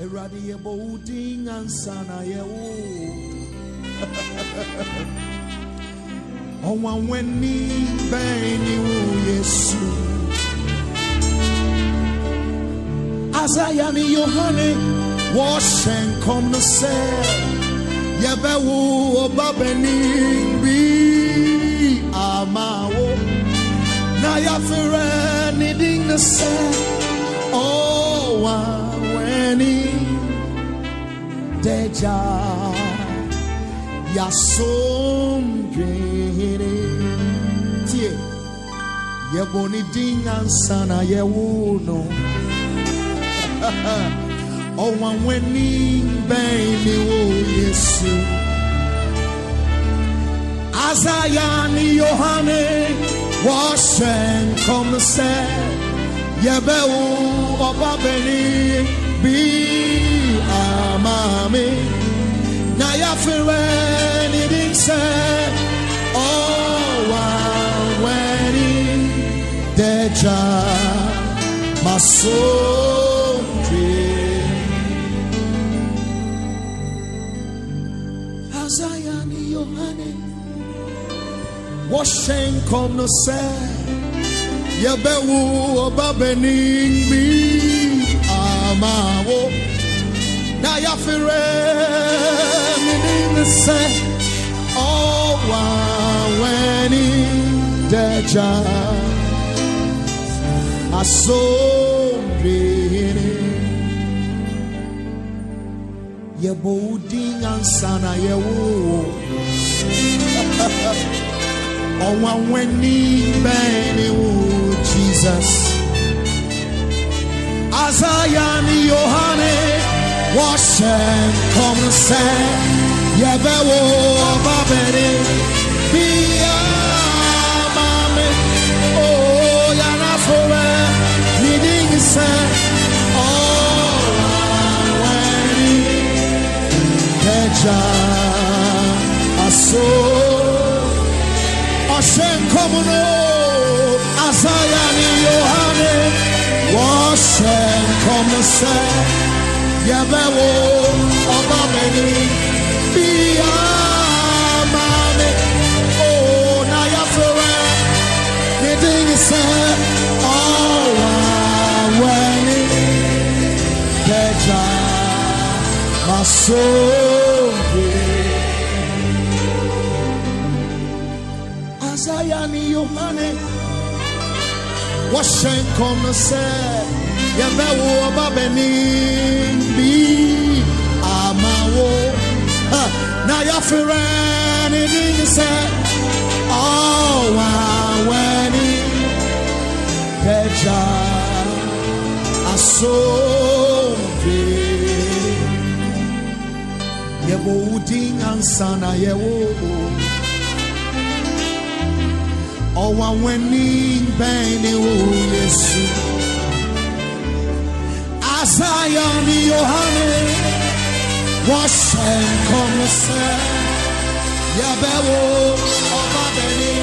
Eradi bouding and sana ye oh one when me bani yesu as I am Yohane wash and come to say Yabewu obabeni bi amawo na yafere needing the say oh weni deja yasom dwene tie yeboni ding ansana yewu no oh weni baby oh yesu Azayani Yohane wash and come say Yabewu obabeni bi amame na yafere needing say oh weni deja maso Azayani Yohane wash and come no say Yabewu obabeni bi amawo na yafere meaning say oh weni deja asombrene yebouding ansana yewo oh weni bani Jesus Azayani Yohane wash and come say Yabewu obabeni bi amame oh yana for needing say oh weni deja aso Oshen komuno Azayani Yohane wash and come say Yabewu obabeni bi amame oh na yafere needing say oh weni deja maso Azayani Yohane wash and come say Yabewu obabeni bi amawo na yafere needing say oh weni deja asombe yebouding ansana yewo oh weni bani yesu Azayani Yohane wash and come say Yabewu obabeni